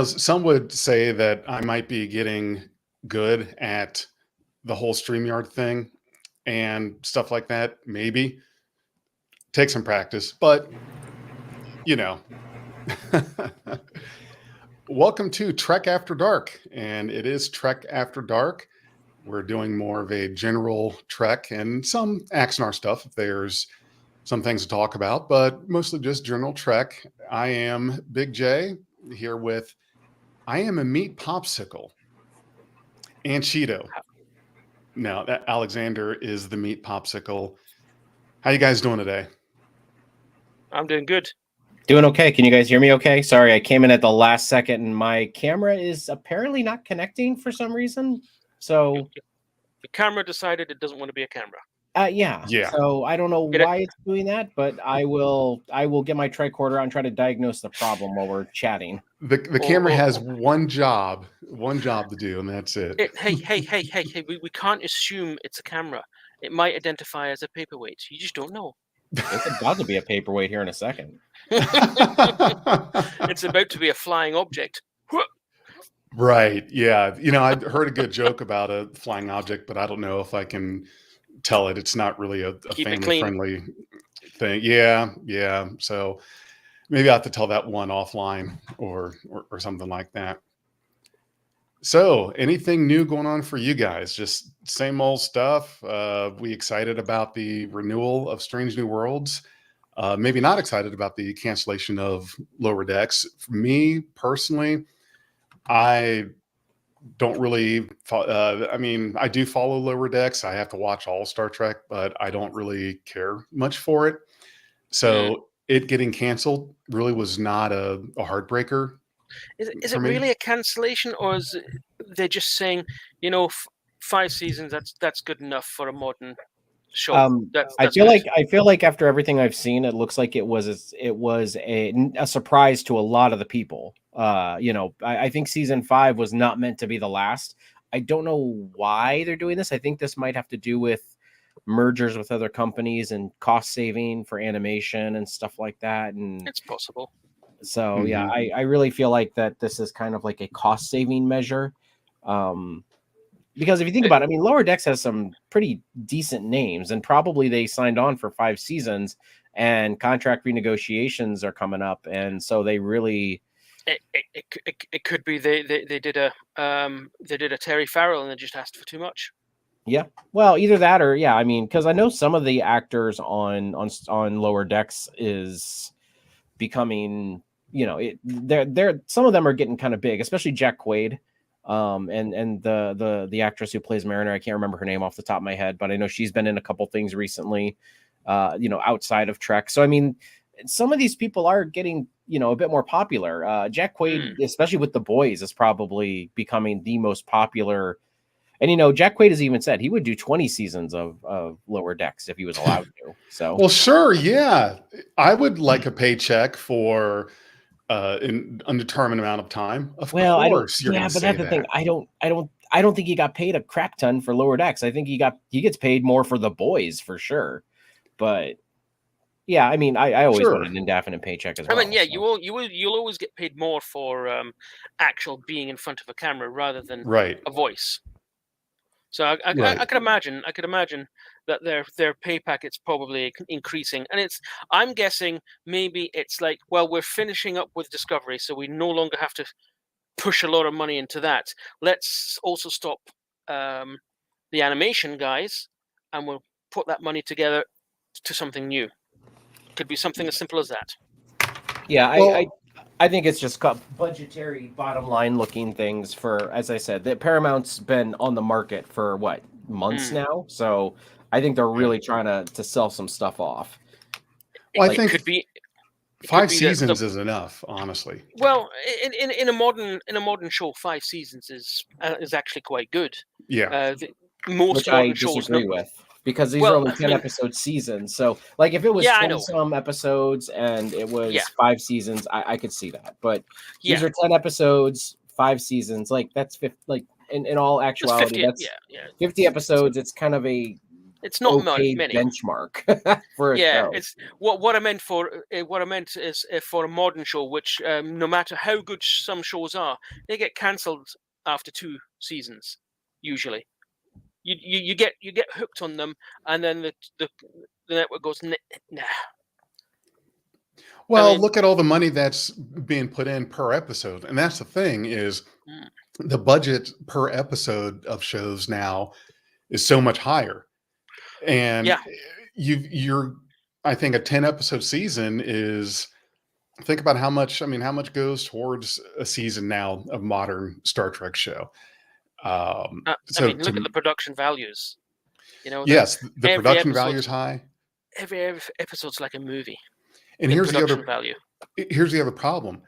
Some would say that I might be getting good at the whole StreamYard thing and stuff like that. Maybe take some practice, but welcome to Trek After Dark, and it is Trek After Dark. We're doing more of a general Trek and some Axanar stuff if there's some things to talk about, but mostly just general Trek. I am Big J here with I am a meat popsicle and Cheeto. Now, Alexander is the meat popsicle. How you guys doing today? I'm doing good. Doing okay. Can you guys hear me okay? Sorry, I came in at the last second and my camera is apparently not connecting for some reason. So the camera decided it doesn't want to be a camera. Yeah. So I don't know why it's doing that, but I will get my tricorder out and try to diagnose the problem while we're chatting. The camera has one job to do, and that's it. Hey, we can't assume it's a camera. It might identify as a paperweight. You just don't know. It's about to be a paperweight here in a second. It's about to be a flying object. Right. Yeah. I heard a good joke about a flying object, but I don't know if I can tell it. It's not really a family-friendly thing. Yeah. So maybe I have to tell that one offline or something like that. So anything new going on for you guys? Just same old stuff. We excited about the renewal of Strange New Worlds. Maybe not excited about the cancellation of Lower Decks. For me personally, I don't really I do follow Lower Decks. I have to watch all Star Trek, but I don't really care much for it. So it getting canceled really was not a heartbreaker. Is it really a cancellation, or is they're just saying, 5 seasons, that's good enough for a modern show? I feel like after everything I've seen, it looks like it was a surprise to a lot of the people. I think season 5 was not meant to be the last. I don't know why they're doing this. I think this might have to do with mergers with other companies and cost saving for animation and stuff like that. And it's possible. So yeah, I really feel like that this is kind of like a cost saving measure. Because if you think about it, Lower Decks has some pretty decent names, and probably they signed on for 5 seasons, and contract renegotiations are coming up, and so they really. It could be they did a Terry Farrell and they just asked for too much. Yeah, well, either that or because I know some of the actors on Lower Decks is becoming, they're some of them are getting kind of big, especially Jack Quaid. And the actress who plays Mariner, I can't remember her name off the top of my head, but I know she's been in a couple things recently, outside of Trek. So some of these people are getting a bit more popular. Jack Quaid, especially with The Boys, is probably becoming the most popular. And Jack Quaid has even said he would do 20 seasons of Lower Decks if he was allowed to. So well, sure, yeah, I would like a paycheck for an undetermined amount of time. Of course, but that's the thing. I don't think he got paid a crap ton for Lower Decks. I think he gets paid more for The Boys for sure. But yeah, I always want an indefinite paycheck as well. You'll always get paid more for actual being in front of a camera rather than a voice. So I could imagine that their pay packet's probably increasing, and I'm guessing maybe it's like, well, we're finishing up with Discovery, so we no longer have to push a lot of money into that. Let's also stop the animation guys, and we'll put that money together to something new. Could be something as simple as that. Yeah, I think it's just budgetary, bottom line looking things for, as I said, that Paramount's been on the market for months now. So I think they're really trying to sell some stuff off. Well, I think 5 seasons is enough, honestly. Well, in a modern show, 5 seasons is actually quite good. Yeah, which I disagree with. Because these are only 10 episode seasons. So, if it was 20 some episodes and it was 5 seasons, I could see that. But these are 10 episodes, 5 seasons. That's 50, in all actuality, that's 50 episodes. It's kind of It's not many benchmark for a show. It's what I meant for. What I meant is for a modern show, which no matter how good some shows are, they get cancelled after 2 seasons. Usually, you get hooked on them, and then the network goes nah. Well, look at all the money that's being put in per episode, and that's the thing is the budget per episode of shows now is so much higher, and you're I think a 10 episode season is, think about how much goes towards a season now of modern Star Trek show. Look at the production values. Yes, the production value is high. Every episode's like a movie. And here's the other problem.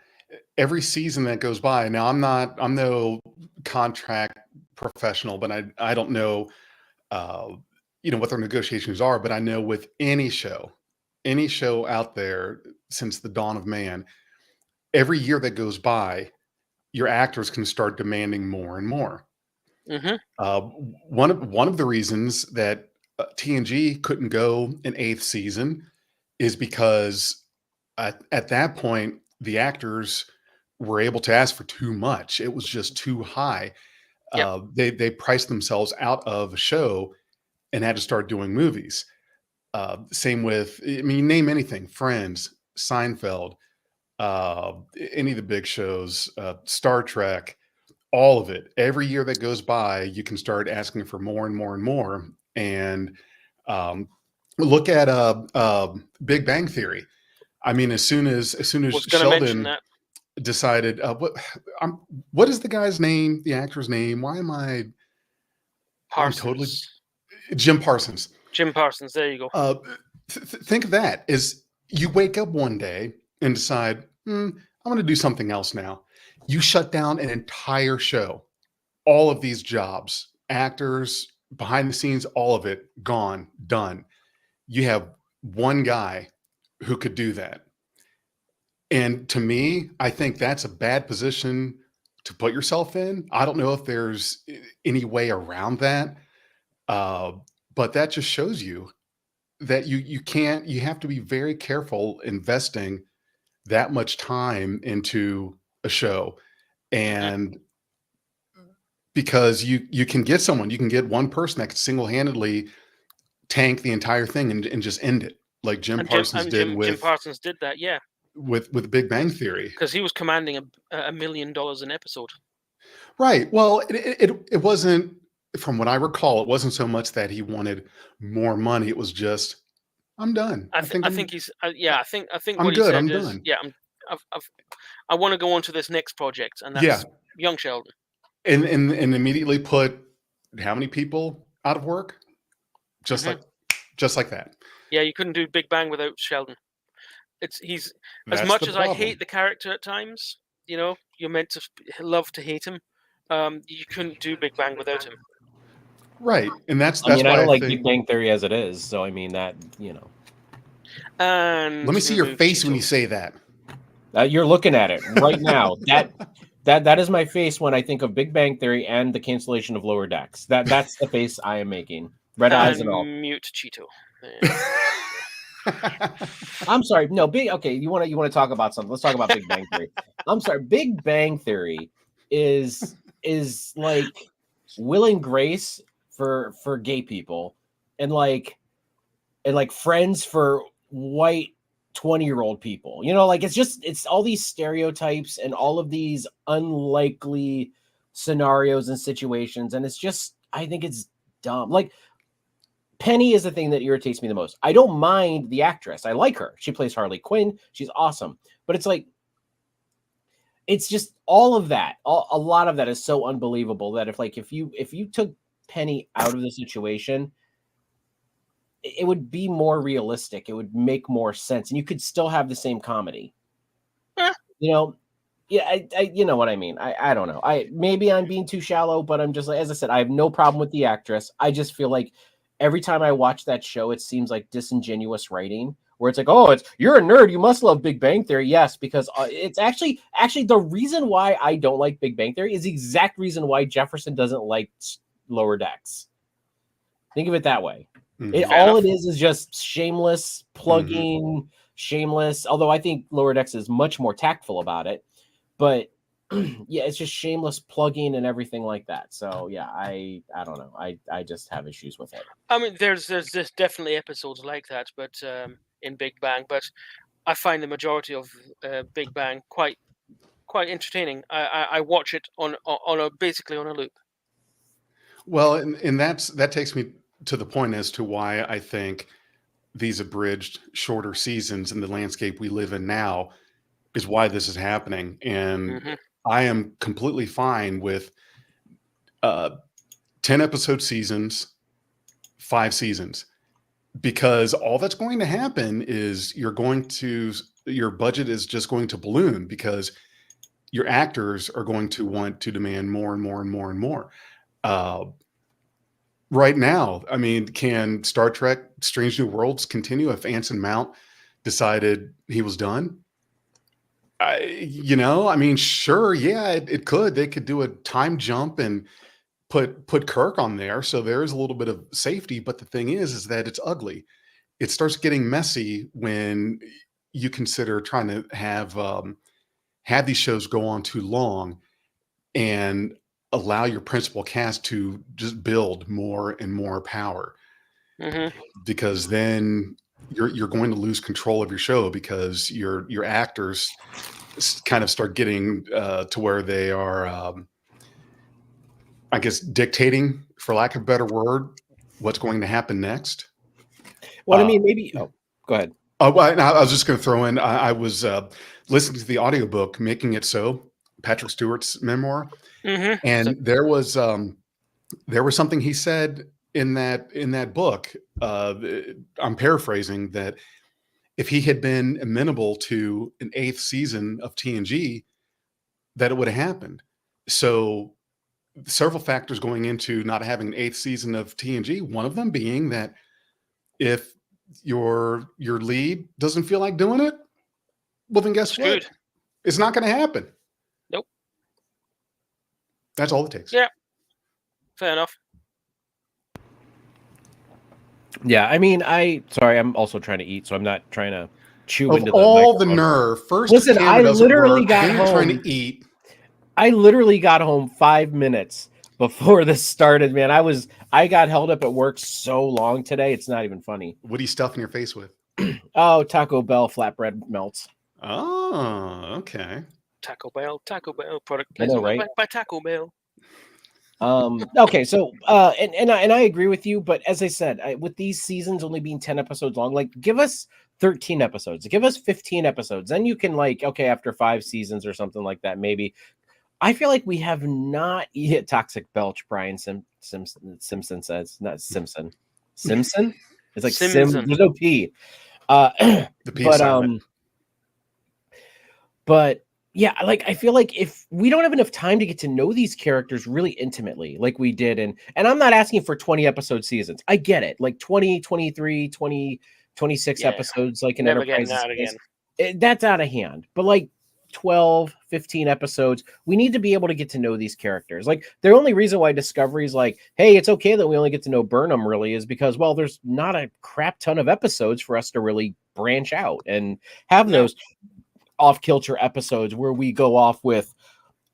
Every season that goes by, now I'm no contract professional, but I don't know what their negotiations are, but I know with any show out there since the dawn of man, every year that goes by, your actors can start demanding more and more. One of the reasons that TNG couldn't go an 8th season is because at that point, the actors were able to ask for too much. It was just too high. They priced themselves out of a show and had to start doing movies. Same with, name anything, Friends, Seinfeld, any of the big shows, Star Trek, all of it. Every year that goes by, you can start asking for more and more and more. And look at Big Bang Theory. As soon as Sheldon decided, what is the guy's name? The actor's name? Why am I? Parsons. Jim Parsons. Jim Parsons. There you go. Think of that as you wake up one day and decide, I'm going to do something else now. You shut down an entire show. All of these jobs, actors, behind the scenes, all of it gone, done. You have one guy who could do that. And to me, I think that's a bad position to put yourself in. I don't know if there's any way around that. But that just shows you that you have to be very careful investing that much time into a show. And because you can get one person that could single-handedly tank the entire thing and just end it, like Jim Parsons did that, with Big Bang Theory, because he was commanding $1 million an episode. Right. Well, it wasn't, from what I recall, it wasn't so much that he wanted more money. It was just, I'm done. I think he's I'm what good. He said I'm is, done. I want to go on to this next project, and that's young Sheldon. And immediately put how many people out of work? Just like that. Yeah, you couldn't do Big Bang without Sheldon. He's That's as much the as problem. I hate the character at times. You're meant to love to hate him. You couldn't do Big Bang without him. Right, and that's why I don't like think... Big Bang Theory as it is. So that And let me see your face when you say that. You're looking at it right now. That is my face when I think of Big Bang Theory and the cancellation of Lower Decks. That's the face I am making. Red eyes and all. Mute Cheeto. I'm sorry. No, okay. You want to talk about something? Let's talk about Big Bang Theory. I'm sorry. Big Bang Theory is like Will and Grace for gay people, and like Friends for white 20-year-old people. It's all these stereotypes and all of these unlikely scenarios and situations, and I think it's dumb. Like, Penny is the thing that irritates me the most. I don't mind the actress. I like her. She plays Harley Quinn. She's awesome. But it's just all of that. A lot of that is so unbelievable that if you took Penny out of the situation, it would be more realistic. It would make more sense, and you could still have the same comedy. Yeah, you know what I mean. I don't know. Maybe I'm being too shallow, but I'm just like, as I said, I have no problem with the actress. I just feel like every time I watch that show, it seems like disingenuous writing, where it's like, oh, you're a nerd, you must love Big Bang Theory. Yes, because it's actually the reason why I don't like Big Bang Theory is the exact reason why Jefferson doesn't like Lower Decks. Think of it that way. All it is just shameless plugging, shameless. Although I think Lower Decks is much more tactful about it, but yeah, it's just shameless plugging and everything like that. So yeah, I don't know. I just have issues with it. I mean, there's definitely episodes like that, but in Big Bang, but I find the majority of Big Bang quite entertaining. I watch it basically on a loop. Well, and that takes me to the point as to why I think these abridged, shorter seasons in the landscape we live in now is why this is happening. And I am completely fine with 10-episode seasons, 5 seasons, because all that's going to happen is your budget is just going to balloon because your actors are going to want to demand more and more and more and more. Right now, I mean, can Star Trek Strange New Worlds continue if Anson Mount decided he was done? I mean, sure, yeah, it could. They could do a time jump and put Kirk on there, so there is a little bit of safety. But the thing is that it's ugly. It starts getting messy when you consider trying to have these shows go on too long and allow your principal cast to just build more and more power, because then you're going to lose control of your show because your actors kind of start getting to where they are, I guess, dictating, for lack of a better word, what's going to happen next. Well, I mean, maybe. Oh, go ahead. Oh, well, I was just going to throw in. I was listening to the audiobook "Making It So," Patrick Stewart's memoir, and there was something he said in that book. I'm paraphrasing, that if he had been amenable to an 8th season of TNG, that it would have happened. So several factors going into not having an 8th season of TNG. One of them being that if your lead doesn't feel like doing it, well, then guess what? It's not going to happen. Nope. That's all it takes. Yeah. Fair enough. Yeah, I mean, I'm also trying to eat, so I'm not trying to chew into all the nerve. First, listen, I literally got home trying to eat. I literally got home 5 minutes before this started, man. I got held up at work so long today. It's not even funny. What are you stuffing your face with? Oh, Taco Bell flatbread melts. Oh, okay. Taco Bell product placement, right? by Taco Bell. Okay, so and I agree with you, but as I said, with these seasons only being 10 episodes long, like, give us 13 episodes, give us 15 episodes, then you can, like, okay, after 5 seasons or something like that, maybe. I feel like we have not hit toxic belch. Brian Simpson says, not Simpson. Simpson? It's like Simpson. There's no P. The P silent. But yeah, like, I feel like if we don't have enough time to get to know these characters really intimately, like we did, and I'm not asking for 20 episode seasons. I get it. Like 20, 23, 20, 26 episodes, like in Enterprise. That's out of hand. But like 12, 15 episodes, we need to be able to get to know these characters. Like, the only reason why Discovery is like, hey, it's okay that we only get to know Burnham, really, is because, well, there's not a crap ton of episodes for us to really branch out and have those off-kilter episodes where we go off with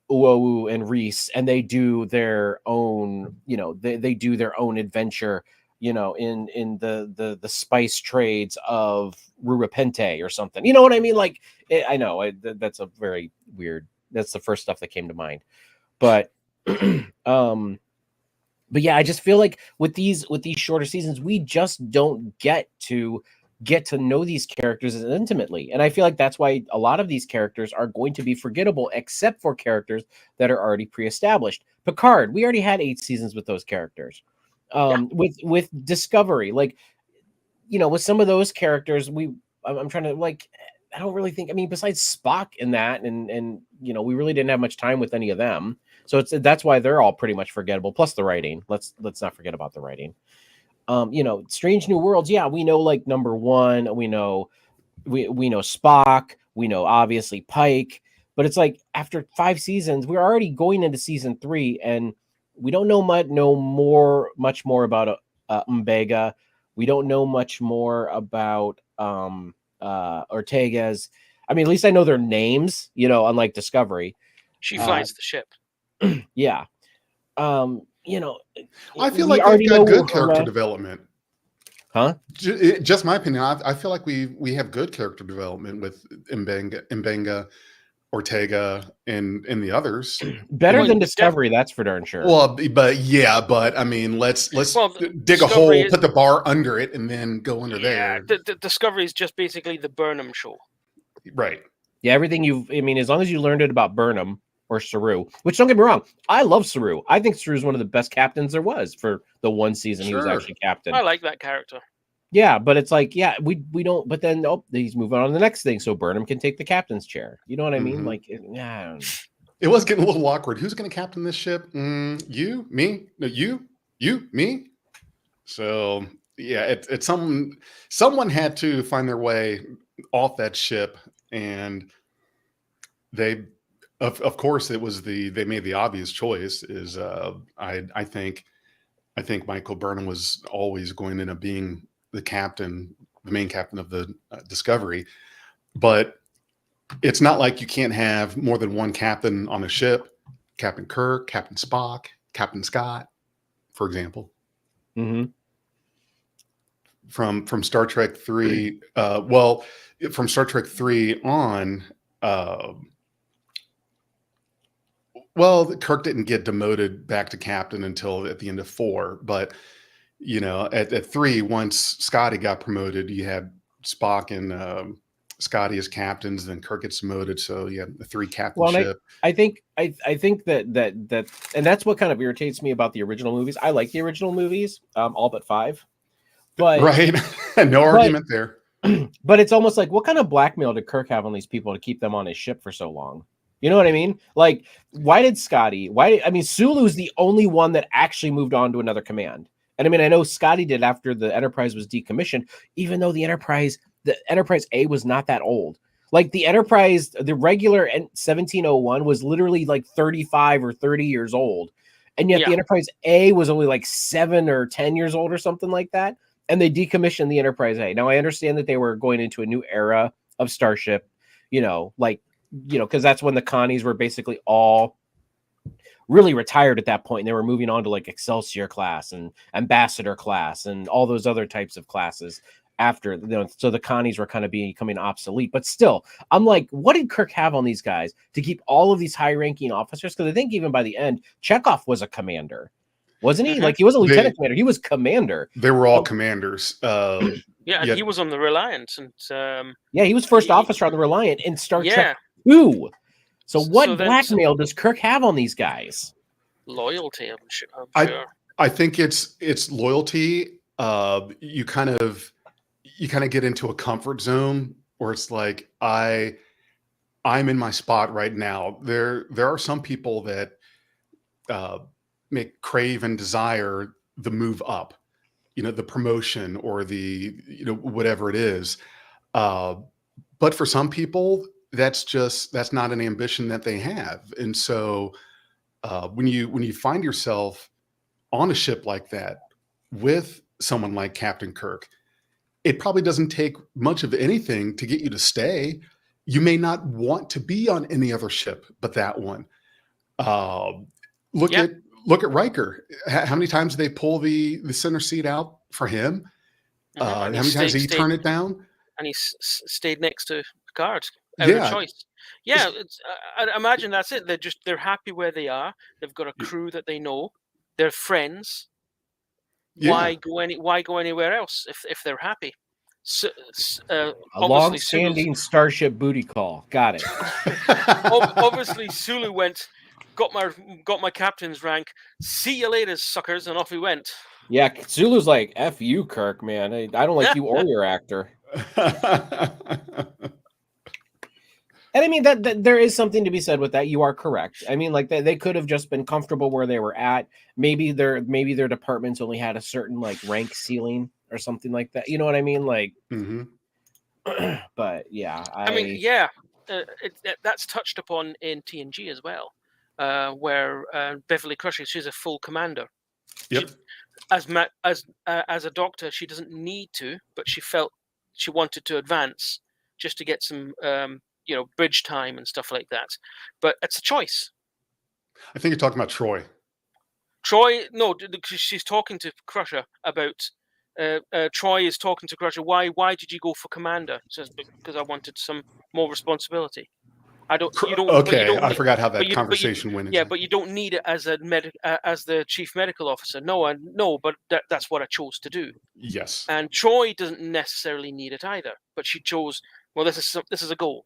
Uowu and Reese and they do their own, they do their own adventure, in the spice trades of Rurapente or something. You know what I mean? Like, I know that's a very weird. That's the first stuff that came to mind, but yeah, I just feel like with these shorter seasons, we just don't get to know these characters as intimately, and I feel like that's why a lot of these characters are going to be forgettable, except for characters that are already pre-established. Picard, we already had 8 seasons with those characters. With Discovery, like, with some of those characters, I'm trying to, like, I don't really think, I mean, besides Spock in that, and we really didn't have much time with any of them, so that's why they're all pretty much forgettable. Plus the writing. Let's not forget about the writing. Strange New Worlds. Yeah, we know, like, number 1. We know Spock. We know, obviously, Pike. But it's like, after 5 seasons, we're already going into season 3, and we don't know much more about Mbega. We don't know much more about Ortega's. I mean, at least I know their names, unlike Discovery. She flies the ship. Yeah. I feel like they've got good character development. Huh? Just my opinion. I feel like we have good character development with Mbenga, Ortega, and the others. Better than Discovery, that's for darn sure. Well, but I mean, let's dig a hole, put the bar under it, and then go under there. Discovery is just basically the Burnham show, right? Yeah, everything as long as you learned it about Burnham or Saru, which don't get me wrong, I love Saru. I think Saru is one of the best captains there was for the one season he was actually captain. I like that character. Yeah, but it's like, we don't. But then he's moving on to the next thing, so Burnham can take the captain's chair. You know what I mean? Like, yeah. It was getting a little awkward. Who's going to captain this ship? You, me, no, you, me. So yeah, it's someone had to find their way off that ship, and they, of course, they made the obvious choice. Is I think Michael Burnham was always going to end up being the main captain of the Discovery, but it's not like you can't have more than one captain on a ship. Captain Kirk, Captain Spock, Captain Scott, for example. Mm-hmm. From Star Trek 3, from Star Trek 3 on, Kirk didn't get demoted back to captain until at the end of 4, but at 3, once Scotty got promoted, you had Spock and Scotty as captains, then Kirk gets demoted, so you have the 3 captainship. I think that and that's what kind of irritates me about the original movies. I like the original movies, all but 5. But right, no argument there. But it's almost like, what kind of blackmail did Kirk have on these people to keep them on his ship for so long? You know what I mean? Like, Sulu's the only one that actually moved on to another command. And I mean, I know Scotty did after the Enterprise was decommissioned, even though the Enterprise A was not that old. Like the Enterprise, the regular 1701 was literally like 35 or 30 years old. And yet the Enterprise A was only like 7 or 10 years old or something like that. And they decommissioned the Enterprise A. Now I understand that they were going into a new era of Starship, because that's when the Connies were basically all really retired at that point, and they were moving on to like Excelsior class and Ambassador class and all those other types of classes after, so the Connies were kind of becoming obsolete. But still, I'm like, what did Kirk have on these guys to keep all of these high-ranking officers? Because I think even by the end, Chekhov was a commander, wasn't he? Like, he was a lieutenant commander. He was commander. They were all commanders. He was on the Reliant, and he was first officer on the Reliant in Star Trek 2. So what blackmail does Kirk have on these guys? Loyalty, I'm sure. I think it's loyalty. You kind of get into a comfort zone where it's like, I'm in my spot right now. There are some people that may crave and desire the move up, the promotion or the whatever it is. But for some people, that's not an ambition that they have. And so when you find yourself on a ship like that with someone like Captain Kirk, it probably doesn't take much of anything to get you to stay. You may not want to be on any other ship but that one. Look at Riker. How many times did they pull the center seat out for him? How many times did he turn it down? And he stayed next to Picard. Choice. Yeah, I imagine that's it. They're happy where they are. They've got a crew that they know. They're friends. Yeah. Why go anywhere else if they're happy? A long-standing Starship booty call. Got it. Obviously, Sulu got my captain's rank. See you later, suckers, and off he went. Yeah, Sulu's like, F you, Kirk, man. I don't like you or your actor. And I mean that there is something to be said with that. You are correct. I mean, like they could have just been comfortable where they were at. Maybe their departments only had a certain like rank ceiling or something like that. You know what I mean? Like, but yeah, that's touched upon in TNG as well, where Beverly Crusher, she's a full commander. Yep. as a doctor, she doesn't need to, but she felt she wanted to advance just to get some bridge time and stuff like that. But it's a choice. I think you're talking about Troy. No, she's talking to Crusher about. Troy is talking to Crusher. Why did you go for Commander? She says, because I wanted some more responsibility. I forgot how that conversation went. Yeah, but you don't need it as as the chief medical officer. No, but that's what I chose to do. Yes. And Troy doesn't necessarily need it either, but she chose. Well, this is a goal.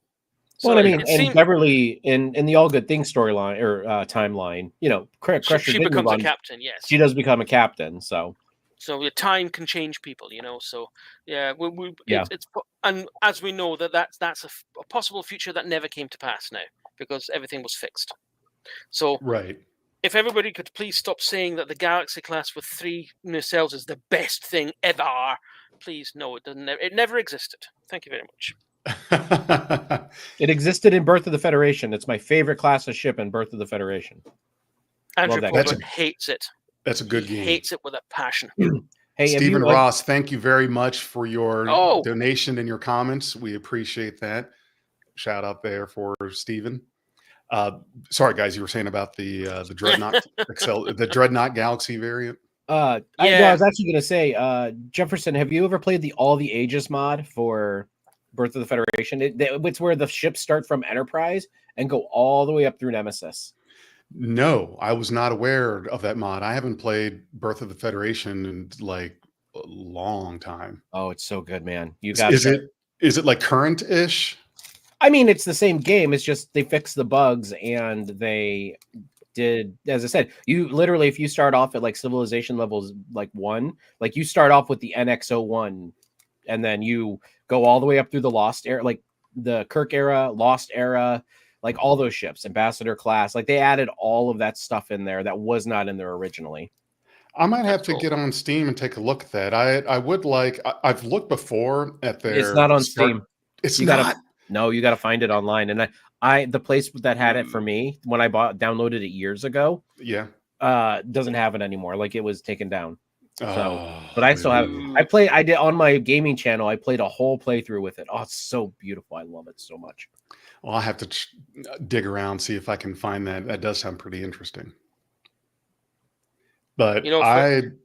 So well, I mean, and Beverly in the All Good Things storyline or timeline, Crusher she becomes a captain. Yes, she does become a captain. So the time can change people, So yeah, it's and as we know that's a possible future that never came to pass now because everything was fixed. So right. If everybody could please stop saying that the Galaxy class with 3 nacelles is the best thing ever, please. No, it doesn't. It never existed. Thank you very much. It existed in Birth of the Federation. It's my favorite class of ship in Birth of the Federation. Andrew Corbett hates it. That's a good game. Hates it with a passion. Hey, Stephen Ross, thank you very much for your donation and your comments. We appreciate that. Shout out there for Stephen. Sorry, guys, you were saying about the Dreadnought the Dreadnought Galaxy variant. I was actually going to say, Jefferson, have you ever played the All the Ages mod for Birth of the Federation? It's where the ships start from Enterprise and go all the way up through Nemesis. No, I was not aware of that mod. I haven't played Birth of the Federation in like a long time. Oh, it's so good, man. You got Is it like current-ish? I mean, it's the same game. It's just they fixed the bugs and they did, as I said, you literally, if you start off at like civilization levels like 1, like you start off with the NX-01 and then you go all the way up through the Lost era, like the Kirk era, Lost era, like all those ships, Ambassador class, like they added all of that stuff in there that was not in there originally. I might have to get on Steam and take a look at that. I would like, I've looked before at their. It's not on Steam. It's not. No, you got to find it online. And the place that had it for me when I downloaded it years ago, doesn't have it anymore. Like it was taken down. So, but I still have. I did on my gaming channel. I played a whole playthrough with it. Oh, it's so beautiful. I love it so much. Well, I'll have to dig around, see if I can find that. That does sound pretty interesting. But go ahead,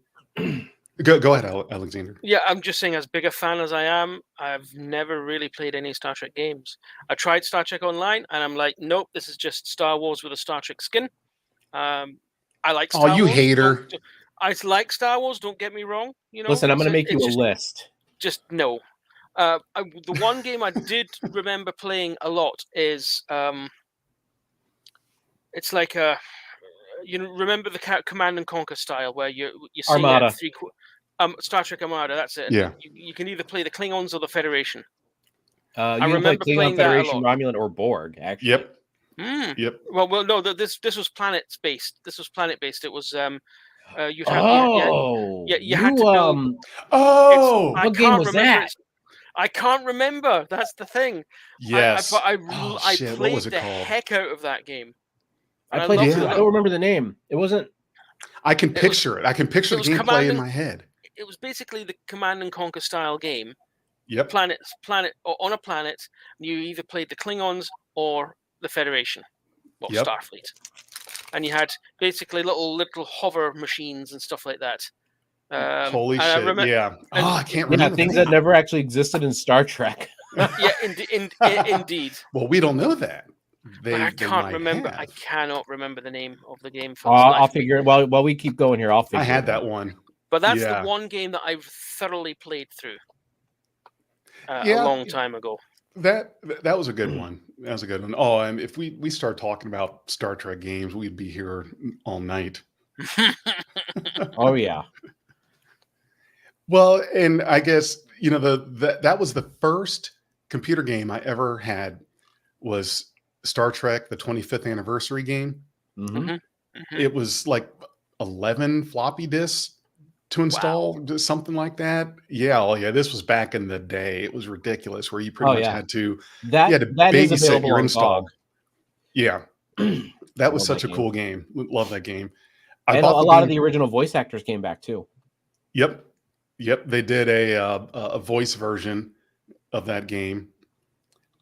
Alexander. Yeah, I'm just saying, as big a fan as I am, I've never really played any Star Trek games. I tried Star Trek Online, and I'm like, nope, this is just Star Wars with a Star Trek skin. I like Star Wars. Oh, you hater. I like Star Wars, don't get me wrong. Listen, I'm going to make you a list. Just no. The one game I did remember playing a lot is it's like remember the Command and Conquer style where you see Armada. Star Trek Armada. That's it. Yeah. You can either play the Klingons or the Federation. I remember playing Federation, Romulan, or Borg. Actually. Yep. Yep. Well, no. This was planet based. It was you had to build. What game was that? I can't remember. That's the thing. Yes. I played the heck out of that game. I played it. I don't remember the name. It wasn't. I can picture it. I can picture the gameplay in my head. It was basically the Command and Conquer style game. Yep. Planet on a planet. You either played the Klingons or the Federation, or Starfleet, and you had basically little hover machines and stuff like that. Holy shit! I can't remember things that never actually existed in Star Trek. Indeed. Well, we don't know that. I can't remember. I cannot remember the name of the game. I'll figure it. While we keep going here, I'll figure. I had that one, but that's the one game that I've thoroughly played through a long time ago. That was a good one. That was a good one. Oh, and if we start talking about Star Trek games, we'd be here all night. Oh yeah. Well, and I guess that was the first computer game I ever had was Star Trek, the 25th anniversary game. Mm-hmm. Mm-hmm. It was like 11 floppy disks to install, something like that. Yeah, this was back in the day. It was ridiculous where you pretty much had to babysit your install. Yeah, that was such a cool game. Love that game. And a lot of the original voice actors came back too. Yep. They did a voice version of that game,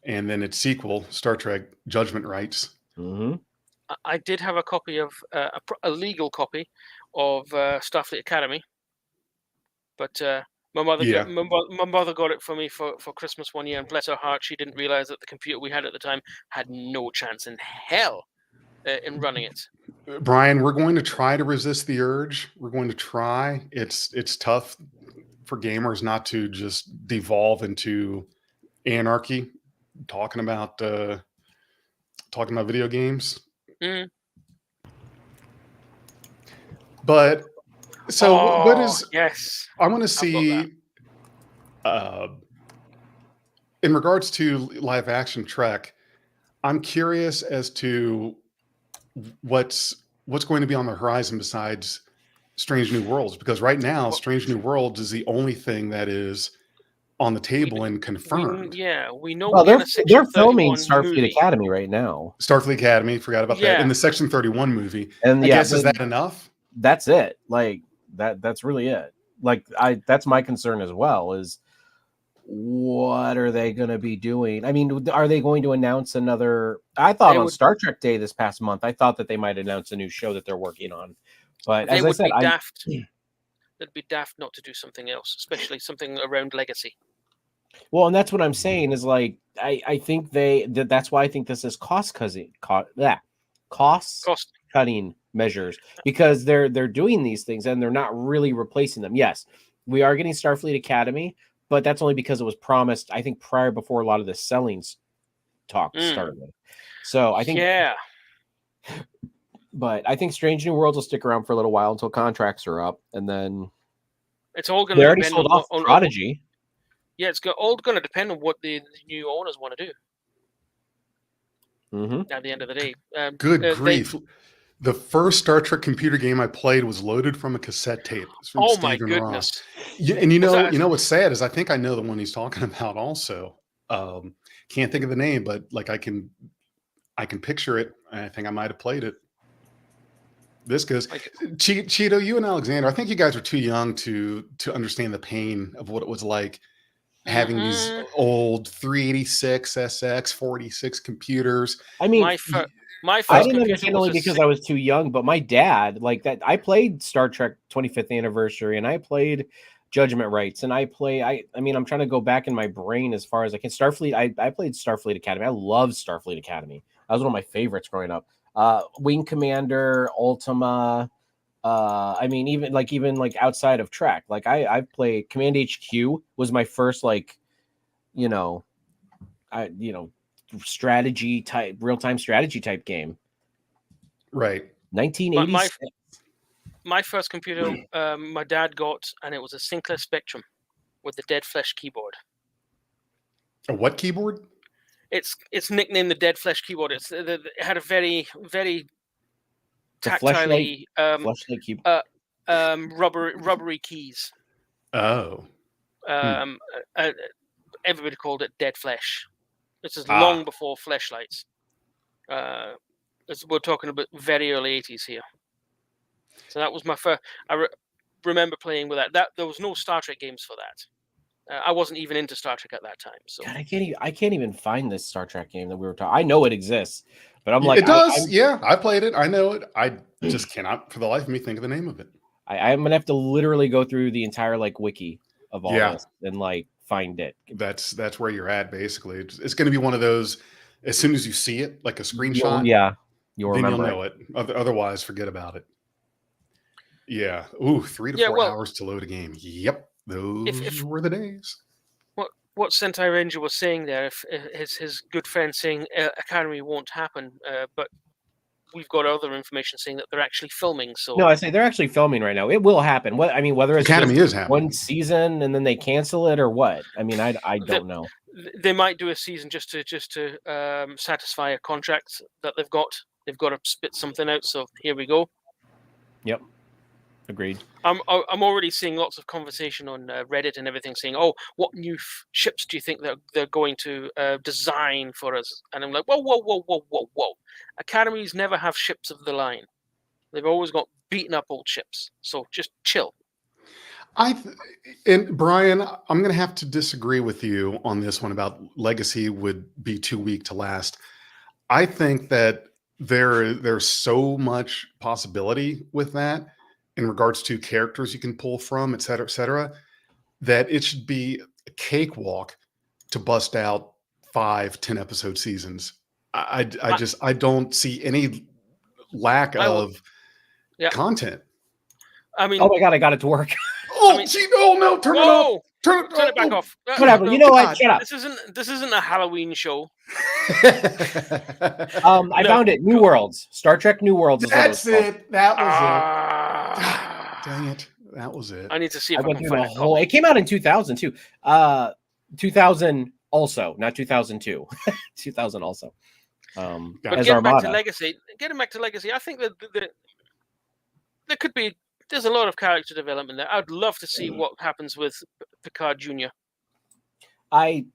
and then its sequel, Star Trek Judgment Rights. Mm-hmm. I did have a copy of a legal copy of Starfleet Academy, but my mother got it for me for Christmas one year, and bless her heart, she didn't realize that the computer we had at the time had no chance in hell in running it. Brian, we're going to try to resist the urge. We're going to try. It's tough for gamers not to just devolve into anarchy, talking about video games. Mm. But so what is? Yes, I want to see. In regards to live action Trek, I'm curious as to what's going to be on the horizon besides Strange New Worlds, because right now Strange New Worlds is the only thing that is on the table and confirmed. We know. Well, they're filming Starfleet Academy right now. Starfleet Academy, forgot about that. In the Section 31 movie. And I guess is that enough? That's it. Like that's really it. Like that's my concern as well, is what are they going to be doing? I mean, are they going to announce another? I thought on Star Trek Day this past month, I thought that they might announce a new show that they're working on. But as I said, it'd be daft not to do something else, especially something around Legacy. Well, and that's what I'm saying is like I think that's why I think this is cost cutting measures, because they're doing these things and they're not really replacing them. Yes, we are getting Starfleet Academy, but that's only because it was promised, I think, before a lot of the selling talk started. So I think, but I think Strange New Worlds will stick around for a little while until contracts are up, and then it's all going to already sold off Prodigy. Yeah, it's all going to depend on what the new owners want to do. Mm-hmm. At the end of the day, good grief. The first Star Trek computer game I played was loaded from a cassette tape. Oh my goodness! And you know what's sad is I think I know the one he's talking about. Also, can't think of the name, but like I can picture it. I think I might have played it. This goes, Cheeto, you and Alexander. I think you guys are too young to understand the pain of what it was like having these old 386 SX 46 computers. I mean, my first I didn't understand only because I was too young, but my dad, like that, I played Star Trek 25th Anniversary, and I played Judgment Rights, and I mean, I'm trying to go back in my brain as far as I can. Starfleet, I played Starfleet Academy. I loved Starfleet Academy. That was one of my favorites growing up. Wing Commander, Ultima. I mean, even outside of Trek, like I've played Command HQ was my first strategy type, real-time strategy type game. Right. 1986. My first computer, my dad got, and it was a Sinclair Spectrum with the Dead Flesh keyboard. A what keyboard? It's nicknamed the Dead Flesh keyboard. It had a very, very tactilely rubbery keys. Oh. Everybody called it Dead Flesh. This is long before fleshlights. We're talking about very early 80s here. So that was my first. I remember playing with that. There was no Star Trek games for that. I wasn't even into Star Trek at that time. So God, I can't even find this Star Trek game that we were talking. I know it exists, but I'm like, it does. I played it. I know it. I just cannot, for the life of me, think of the name of it. I'm gonna have to literally go through the entire wiki of all this and find it. That's where you're at, basically. It's going to be one of those. As soon as you see it, like a screenshot, you'll know it. Otherwise, forget about it. Yeah. Ooh, 3 to 4 hours to load a game. Yep. Those were the days. What Sentai Ranger was saying there, if his good friend saying Academy won't happen, but we've got other information saying that they're actually filming. So no, I say they're actually filming right now. It will happen. Whether it's Academy is happening. One season and then they cancel it or what? I mean, I don't know. They might do a season just to satisfy a contract that they've got. They've got to spit something out. So here we go. Yep. Agreed. I'm already seeing lots of conversation on Reddit and everything saying, "Oh, what new ships do you think they're going to design for us?" And I'm like, "Whoa! Academies never have ships of the line. They've always got beaten up old ships. So just chill." And Brian, I'm going to have to disagree with you on this one about legacy would be too weak to last. I think that there's so much possibility with that in regards to characters you can pull from, et cetera, that it should be a cakewalk to bust out 5-10 episode seasons. I don't see any lack of content. I mean, oh my God, I got it to work. Oh, no, turn it off. Turn it back off. Whatever. You know what? Shut up. This isn't a Halloween show. I found it. New Worlds. Star Trek New Worlds. That's it. That was it. Dang it. That was it. I need to see if I can find it. It came out in 2000 too. 2000 also, not 2002. 2000 also. But getting back to Legacy, I think that there could be. There's a lot of character development there. I'd love to see what happens with Picard Jr. I'm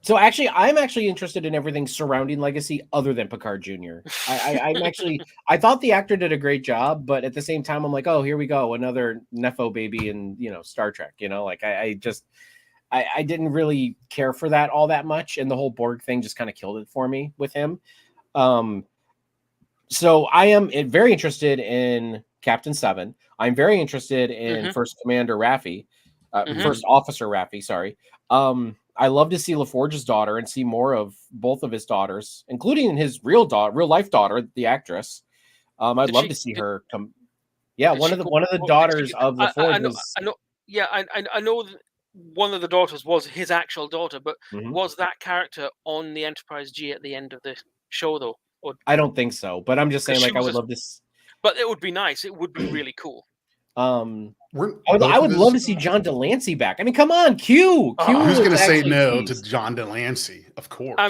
actually interested in everything surrounding Legacy other than Picard Jr. I thought the actor did a great job, but at the same time, I'm like, oh, here we go, another Nepo baby in Star Trek. Like I didn't really care for that all that much, and the whole Borg thing just kind of killed it for me with him. So I am very interested in Captain Seven. I'm very interested in First Commander Raffi, First Officer Raffi. Sorry. I love to see LaForge's daughter and see more of both of his daughters, including his real life daughter, the actress. I'd love to see her come. Yeah, one of the daughters of LaForge. I know one of the daughters was his actual daughter, but was that character on the Enterprise G at the end of the show though? I don't think so, but I'm just saying, like, I would love to. But it would be nice. It would be really cool. I would love to see John Delancey back. I mean, come on, Q. Who's going to say no to John Delancey? Of course. I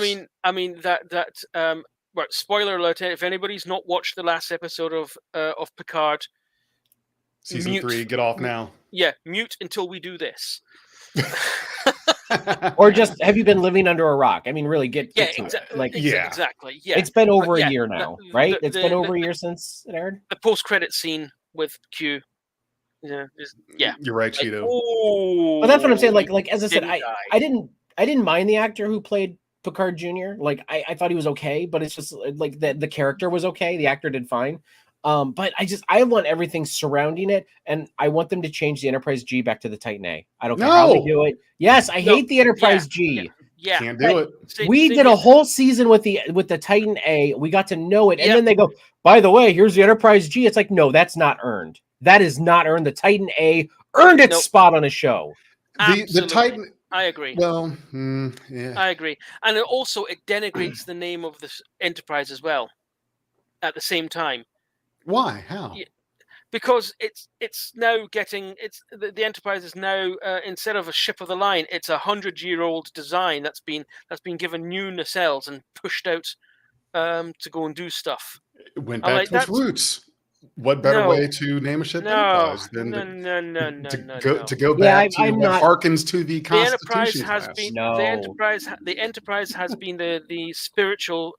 mean that. Right, spoiler alert! If anybody's not watched the last episode of Picard, season 3, get off now. Yeah, mute until we do this. Or just have you been living under a rock? I mean, really get to it. Exactly. Yeah, it's been over a year now, right? It's been over a year since it aired. The post-credit scene with Q. Yeah, you're right, Cheeto. But that's what I'm saying. Like as I said, I didn't mind the actor who played Picard Jr. Like I thought he was okay, but it's just like the character was okay. The actor did fine. But I want everything surrounding it, and I want them to change the Enterprise G back to the Titan A. I don't care how they do it. Yes, I hate the Enterprise G. Yeah, can't do it. We did a whole season with the Titan A. We got to know it, and then they go, by the way, here's the Enterprise G. It's like, no, that's not earned. That is not earned. The Titan A earned its spot on a show. The Titan. I agree. Well, yeah, I agree, and it denigrates the name of the Enterprise as well. At the same time. Why? How? Yeah, because it's now getting the Enterprise is now instead of a ship of the line, it's a 100-year-old design that's been given new nacelles and pushed out to go and do stuff. It went back to its roots. What better way to name a ship Enterprise than to go back to what harkens to the Constitution? The Enterprise has been the spiritual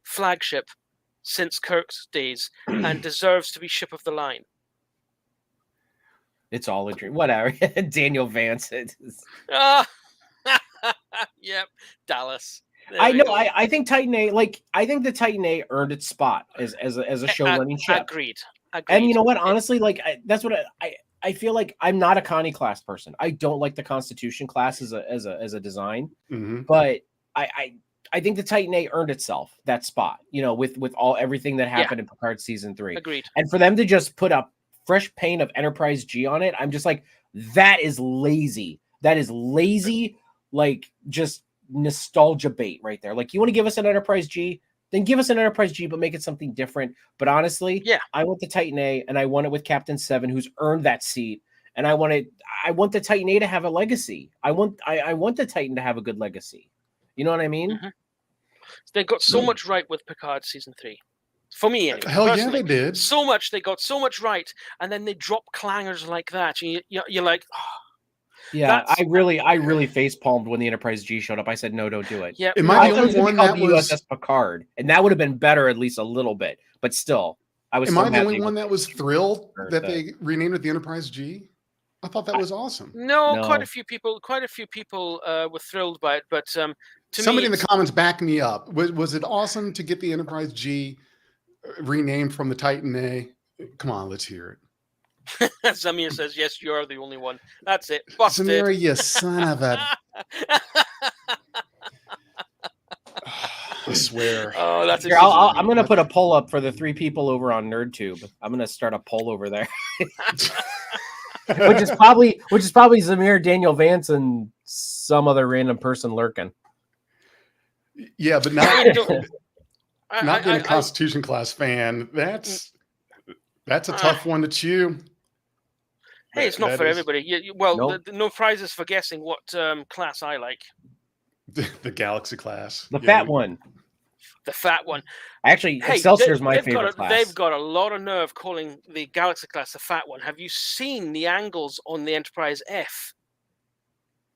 flagship since Kirk's days and deserves to be ship of the line. It's all a dream. Whatever. Daniel Vance. Yep. Dallas. I know. I think Titan A. I think the Titan A earned its spot as a show running ship. Agreed. And you know what? Honestly, that's what I feel like. I'm not a Connie class person. I don't like the Constitution class as a design. But I think the Titan A earned itself that spot, with everything that happened in Picard season 3. Agreed. And for them to just put a fresh paint of Enterprise G on it, I'm just like, that is lazy. That is lazy, just nostalgia bait right there. Like, you want to give us an Enterprise G, then give us an Enterprise G, but make it something different. But honestly, I want the Titan A, and I want it with Captain 7, who's earned that seat. And I want the Titan A to have a legacy. I want the Titan to have a good legacy. You know what I mean? They got so much right with Picard season 3. For me, anyway. Hell yeah, they did. So much. They got so much right, and then they drop clangers like that. And you're like, yeah. I really face palmed when the Enterprise G showed up. I said, no, don't do it. Yeah. Am I the only one that was USS Picard, and that would have been better, at least a little bit. But still, I was. Am I the only one that was thrilled that they renamed it the Enterprise G? I thought that was awesome. No, quite a few people were thrilled by it, but somebody in the comments back me up. Was it awesome to get the Enterprise G renamed from the Titan A? Come on, let's hear it. Zamir says, yes, you're the only one. That's it. Busted. Zamir, you son of a... I swear. Oh, that's Here, I'm going to put a poll up for the 3 people over on NerdTube. I'm going to start a poll over there. which is probably Zamir, Daniel Vance, and some other random person lurking. Yeah, but not being a Constitution class fan, that's a tough one to chew. Hey, it's not for everybody. No prizes for guessing what class I like. The Galaxy class. The fat one. The fat one. Actually, Excelsior is my favorite class. They've got a lot of nerve calling the Galaxy class the fat one. Have you seen the angles on the Enterprise F?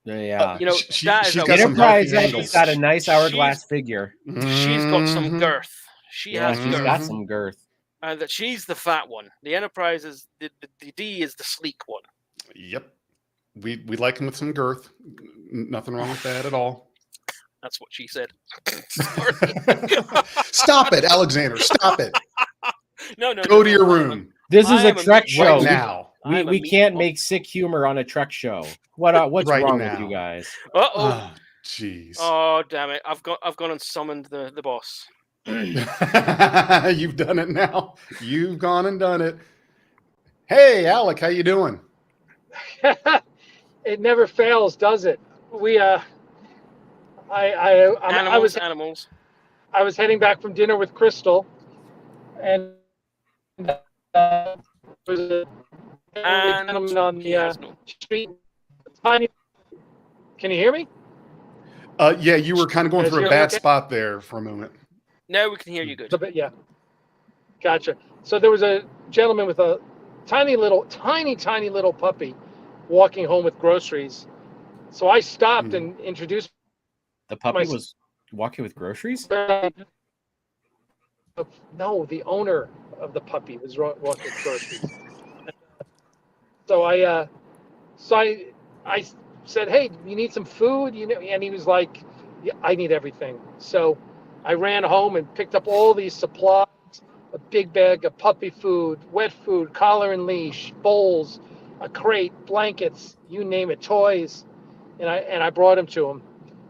Yeah. She's Enterprise F has got a nice hourglass figure. She's got some girth. She's got some girth. That she's the fat one. The Enterprise is the D is the sleek one. Yep. We like him with some girth. Nothing wrong with that at all. That's what she said. Stop it, Alexander. Stop it. No. Go to your room. This is a Trek show. Right now. We can't make sick humor on a Trek show. What's right wrong now. with you guys? Uh-oh. Jeez. Oh, damn it. I've gone and summoned the boss. You've done it now. You've gone and done it. Hey, Alec, how you doing? It never fails, does it? Animals. I was heading back from dinner with Crystal, and there was a gentleman on the street. Can you hear me? Yeah, you were kind of going through a bad spot there for a moment. No, we can hear you good. Yeah. Gotcha. So there was a gentleman with a tiny little puppy walking home with groceries. So I stopped and introduced. The puppy was walking with groceries? No, the owner of the puppy was walking with groceries. So I said, "Hey, you need some food?" And he was like, "Yeah, I need everything." So I ran home and picked up all these supplies, a big bag of puppy food, wet food, collar and leash, bowls, a crate, blankets, you name it, toys, and I brought them to him.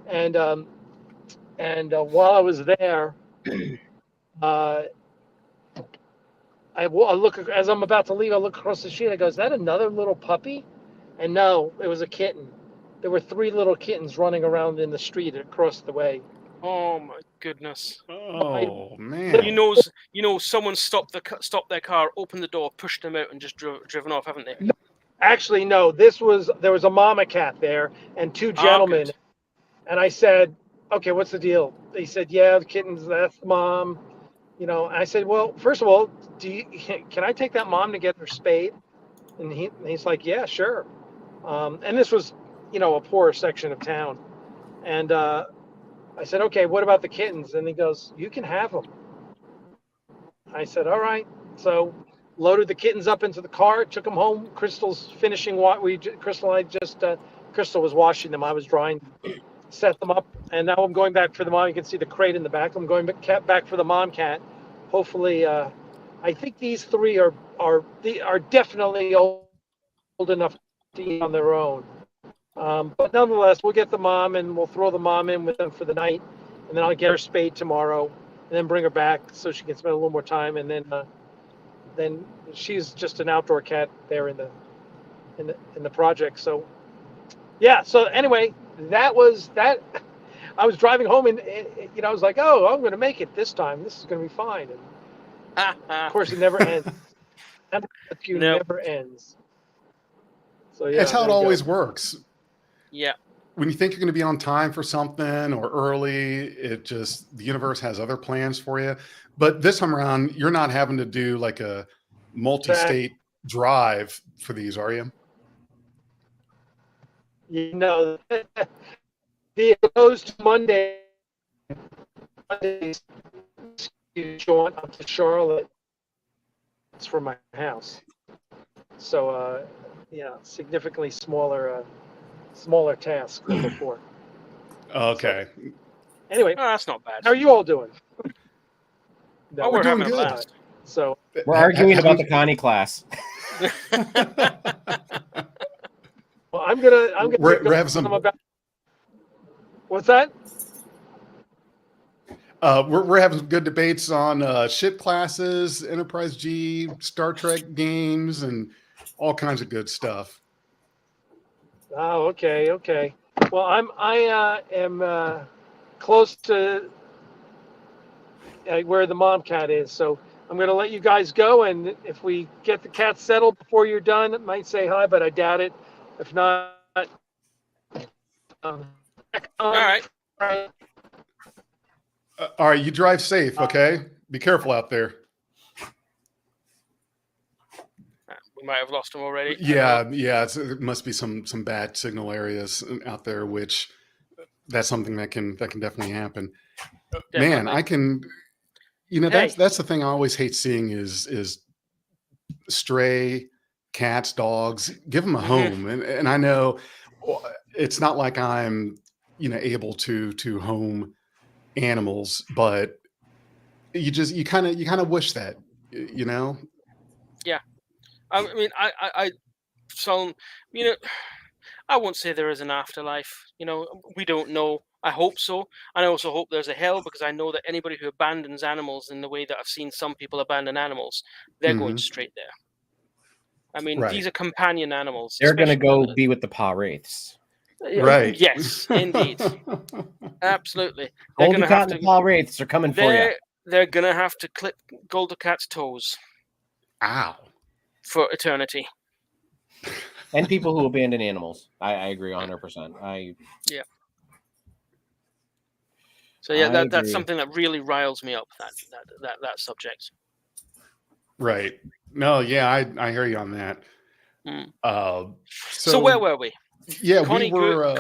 And while I was there, I look, as I'm about to leave, I look across the street. I go, "Is that another little puppy?" And no, it was a kitten. There were 3 little kittens running around in the street across the way. Oh my goodness! Oh man! You know, someone stopped their car, opened the door, pushed them out, and just driven off, haven't they? No, actually, no. There was a mama cat there and 2 gentlemen, and I said, "Okay, what's the deal?" They said, "Yeah, the kittens. That's the mom." I said, "Well, first of all, can I take that mom to get her spayed?" And he's like, "Yeah, sure." And this was, a poor section of town, and I said, "Okay, what about the kittens?" And he goes, "You can have them." I said, "All right." So loaded the kittens up into the car, took them home. Crystal's finishing Crystal was washing them. I was drying, set them up, and now I'm going back for the mom. You can see the crate in the back. I'm going back for the mom cat. Hopefully, I think these 3 are definitely old enough to eat on their own. But nonetheless, we'll get the mom and we'll throw the mom in with them for the night, and then I'll get her spayed tomorrow, and then bring her back so she can spend a little more time. And then she's just an outdoor cat there in the project. So yeah. So anyway, that was that. I was driving home and I was like, "Oh, I'm going to make it this time. This is going to be fine." And of course, it never ends. Never ends. So yeah, that's how it always works. Yeah. When you think you're going to be on time for something or early, the universe has other plans for you. But this time around, you're not having to do like a multi-state drive for these, are you? The goes to Monday. Going up to Charlotte. It's from my house. So significantly smaller task than before. Okay. So, anyway, that's not bad. How are you all doing? No, we're having a blast. So we're arguing about the Connie class. Well, I'm gonna we're having some about. What's that? We're having good debates on ship classes, Enterprise G, Star Trek games, and all kinds of good stuff. Oh, okay. Well, I am close to where the mom cat is, so I'm going to let you guys go. And if we get the cat settled before you're done, it might say hi, but I doubt it. If not, all right. All right, you drive safe, okay? Be careful out there. We might have lost him already. Yeah. It must be some bad signal areas out there, which that's something that can definitely happen. Definitely. Man, I can. That's the thing I always hate seeing is stray cats, dogs. Give them a home, and I know it's not like I'm able to home animals, but you kind of wish that, Yeah, I mean, I won't say there is an afterlife. We don't know. I hope so. I also hope there's a hell, because I know that anybody who abandons animals in the way that I've seen some people abandon animals, they're going straight there. I mean, These are companion animals. They're going to go be with the paw wraiths. Right. Yes, indeed. Absolutely. Goldicat and the paw wraiths are coming for you. They're going to have to clip Goldicat's toes. Ow. For eternity. And people who abandon animals. I agree 100%. Yeah. So yeah, that's something that really riles me up. That subject. Right. No. Yeah, I hear you on that. So where were we? Yeah, Connie we were.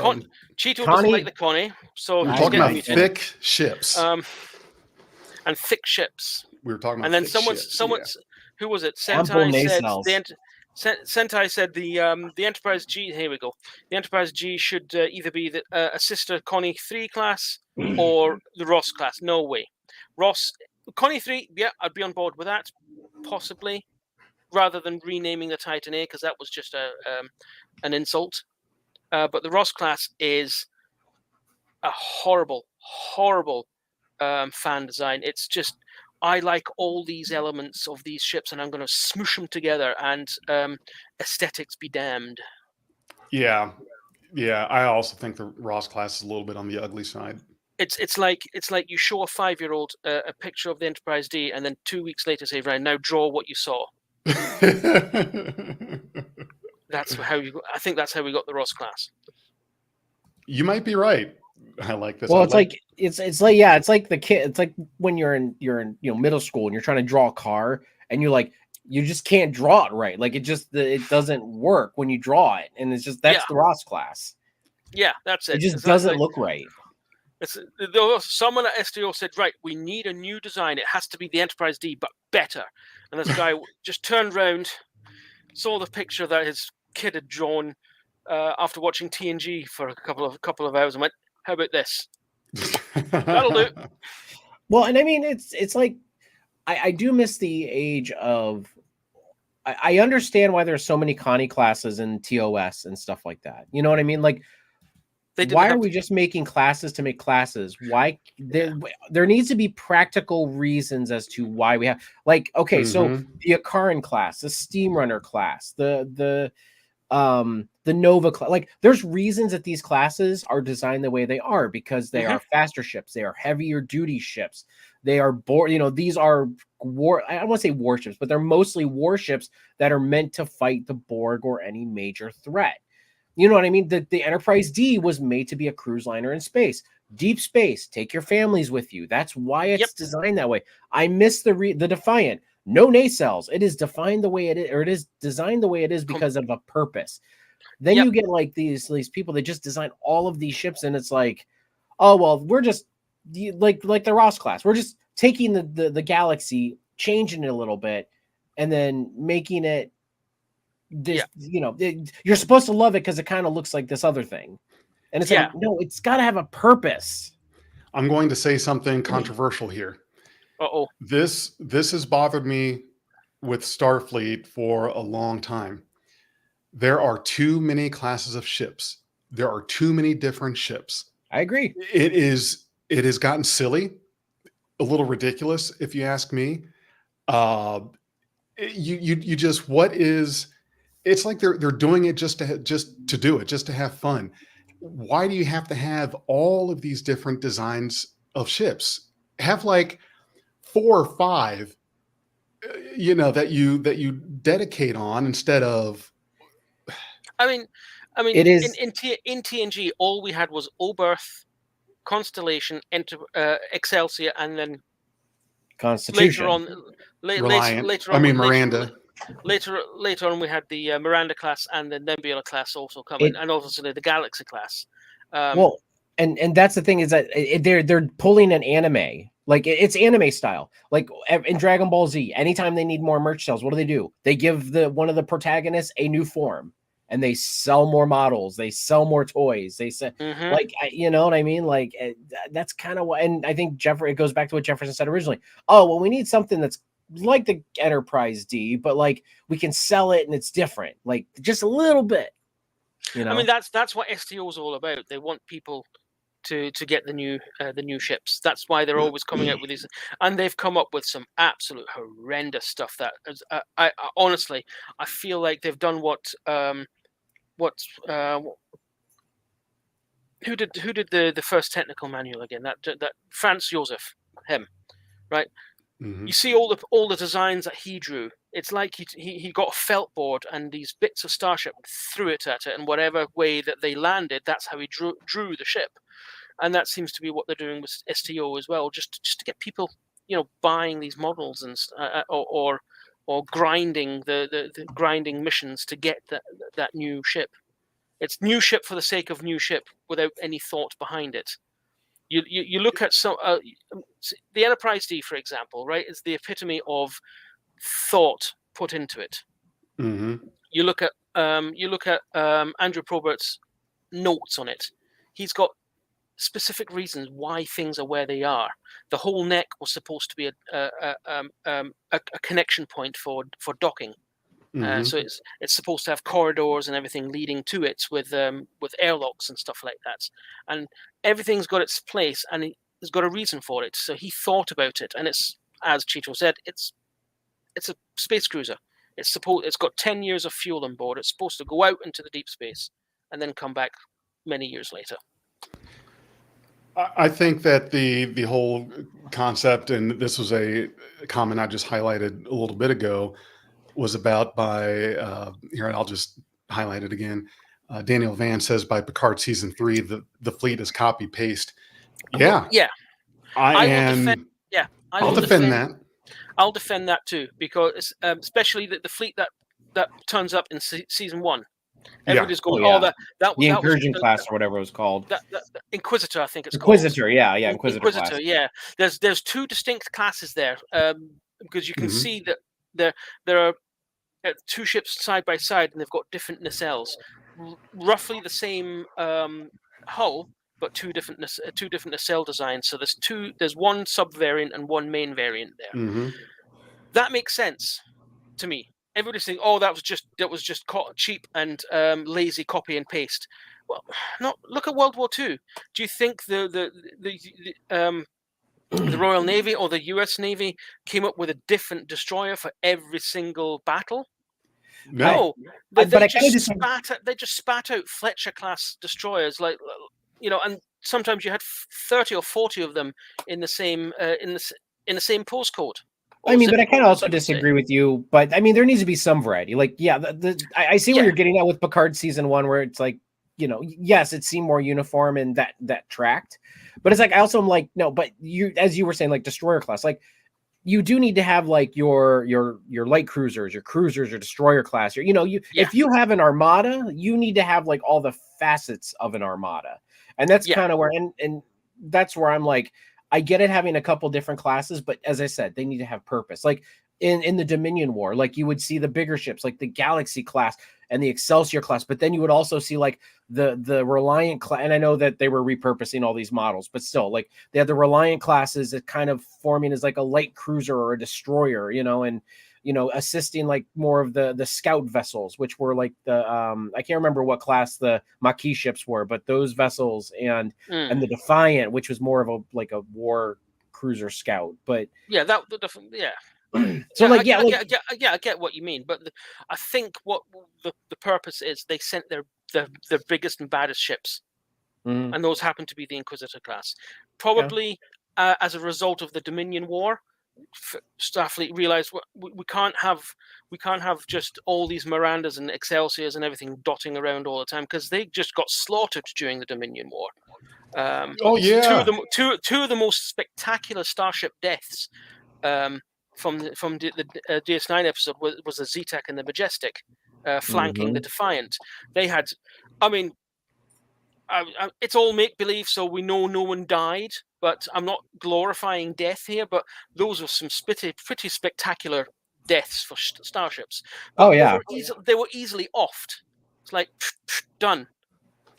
Cheeto doesn't like the Connie, so we're talking about thick ships. And thick ships. We were talking about. And then someone's who was it? Sentai said the Enterprise G. Here we go. The Enterprise G should either be a sister Connie 3 class or the Ross class. No way. Connie 3. Yeah, I'd be on board with that. Possibly, rather than renaming the Titan A, because that was just an insult. But the Ross class is a horrible fan design. It's just, I like all these elements of these ships, and I'm going to smoosh them together, and aesthetics be damned. Yeah. I also think the Ross class is a little bit on the ugly side. It's like you show a 5-year-old a picture of the Enterprise D, and then 2 weeks later say, "Right, now draw what you saw." That's how I think that's how we got the Ross class. You might be right. I like this. Well, it's like the kid. It's like when you're in middle school and you're trying to draw a car, and you just can't draw it right. Like it doesn't work when you draw it, and it's just that's the Ross class. Yeah, that's it. It just doesn't look right. Someone at STO said, right, we need a new design. It has to be the Enterprise D, but better. And this guy just turned around, saw the picture that his kid had drawn after watching TNG for a couple of hours, and went, "How about this? That'll do." Well, and I mean, it's like I do miss the age of. I understand why there's so many Connie classes and TOS and stuff like that. You know what I mean? Like, why are we just making classes to make classes? Why there needs to be practical reasons as to why we have so the Axanar class, the Steam Runner class, the Nova class. Like, there's reasons that these classes are designed the way they are, because they are faster ships, they are heavier duty ships, they are these are I don't want to say warships, but they're mostly warships that are meant to fight the Borg or any major threat. You know what I mean? The Enterprise D was made to be a cruise liner in space. Deep space, take your families with you. That's why it's designed that way. I miss the Defiant. No nacelles. It is defined the way it is, or it is designed the way it is because of a purpose. Then you get like these people that just design all of these ships, and it's like, oh well, we're just like the Ross class. We're just taking the Galaxy, changing it a little bit, and then making it this, you're supposed to love it because it kind of looks like this other thing. And it's like, no, it's got to have a purpose. I'm going to say something controversial here. Uh-oh. This has bothered me with Starfleet for a long time. There are too many classes of ships. There are too many different ships. I agree. It has gotten silly, a little ridiculous, if you ask me. You just, what is, it's like they're doing it just to do it, just to have fun. Why do you have to have all of these different designs of ships? Have like 4 or 5, that you dedicate on instead of. I mean, it is in TNG. All we had was Oberth, Constellation, Excelsior, and then Constitution. Later on, Miranda. Later on, we had the Miranda class and the Nebula class also coming, and also the Galaxy class. And that's the thing is that they're pulling an anime. Like it's anime style. Like in Dragon Ball Z, anytime they need more merch sales, what do? They give one of the protagonists a new form, and they sell more models. They sell more toys. They say, like, you know what I mean? Like that's kind of what. And I think it goes back to what Jefferson said originally. Oh, well, we need something that's like the Enterprise D, but like we can sell it and it's different, like just a little bit. I mean, that's what STO is all about. They want people to get the new ships. That's why they're always coming out with these, and they've come up with some absolute horrendous stuff. That I honestly, I feel like they've done what who did the first technical manual again? That Franz Josef, him, right? Mm-hmm. You see all the designs that he drew. It's like he got a felt board and these bits of Starship, threw it at it, and whatever way that they landed, that's how he drew the ship. And that seems to be what they're doing with STO as well, just to get people, buying these models and or grinding the grinding missions to get that new ship. It's new ship for the sake of new ship without any thought behind it. You look at the Enterprise D, for example, right? Is the epitome of thought put into it. Mm-hmm. You look at Andrew Probert's notes on it. He's got specific reasons why things are where they are. The whole neck was supposed to be a connection point for docking. Mm-hmm. So it's supposed to have corridors and everything leading to it with airlocks and stuff like that. And everything's got its place and it's got a reason for it. So he thought about it, and it's, as Chito said, it's a space cruiser. It's got 10 years of fuel on board. It's supposed to go out into the deep space and then come back many years later. I think that the whole concept, and this was a comment I just highlighted a little bit ago, was about by here, and I'll just highlight it again. Daniel Van says by Picard season 3, the fleet is copy paste. Yeah. I'll defend that. I'll defend that too, because especially the fleet that turns up in season 1. Everybody's going, that the Incursion class or whatever it was called. The Inquisitor, I think it's Inquisitor, called. Inquisitor class. Yeah. There's 2 distinct classes there, because you can see that there are 2 ships side by side, and they've got different nacelles, roughly the same hull, but 2 different nacelle designs. So there's 1 sub variant and 1 main variant there. Mm-hmm. That makes sense to me. Everybody's saying, "Oh, that was just cheap and lazy copy and paste." Well, no. Look at World War II. Do you think the Royal Navy or the U.S. Navy came up with a different destroyer for every single battle? No. They just spat out Fletcher class destroyers, like and sometimes you had 30 or 40 of them in the same postcode. I mean, but I kind of also disagree with you. But I mean, there needs to be some variety. Like, I see where you're getting at with Picard season 1, where it's like, yes, it seemed more uniform and that tracked. But it's like I also am like, no, but as you were saying, like destroyer class, like you do need to have like your light cruisers, your cruisers, your destroyer class. If you have an armada, you need to have like all the facets of an armada, and that's kind of where and that's where I'm like. I get it having a couple different classes, but as I said, they need to have purpose. Like in the Dominion War. Like you would see the bigger ships, like the Galaxy class and the Excelsior class, but then you would also see like the Reliant class. And I know that they were repurposing all these models, but still, like they had the Reliant classes that kind of forming as like a light cruiser or a destroyer, and assisting like more of the scout vessels, which were like the I can't remember what class the Maquis ships were, but those vessels and the Defiant, which was more of a war cruiser scout. But yeah, so I get what you mean, but I think what the purpose is, they sent their biggest and baddest ships, and those happen to be the Inquisitor class. Probably as a result of the Dominion War, Starfleet realized we can't have just all these Mirandas and Excelsiors and everything dotting around all the time, because they just got slaughtered during the Dominion War. Two of the most spectacular starship deaths from the DS9 episode was the Zetek and the Majestic flanking the Defiant. They had, it's all make believe, so we know no one died, but I'm not glorifying death here. But those were some pretty spectacular deaths for starships. But they were easily offed. It's like done.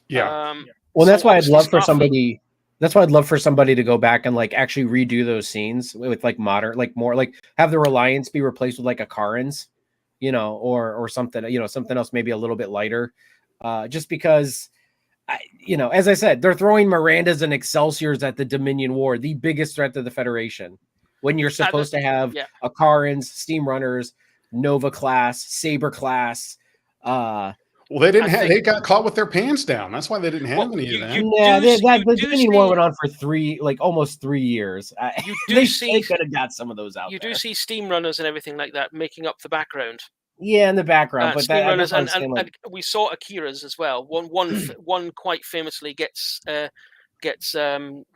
Yeah. Well, that's why I'd love for somebody. That's why I'd love for somebody to go back and like actually redo those scenes with like modern, like more like have the Reliance be replaced with like a Karens, or something, something else maybe a little bit lighter, just because, as I said, they're throwing Mirandas and Excelsiors at the Dominion War, the biggest threat to the Federation, when you're supposed to have a Karens, Steam Runners, Nova class, Saber class, Well, they didn't have. They got caught with their pants down. That's why they didn't have any of them. The Dominion War went on for almost 3 years. They could have got some of those out. You do see Steam Runners and everything like that making up the background. Yeah, in the background, but Steam Runners and we saw Akira's as well. One quite famously gets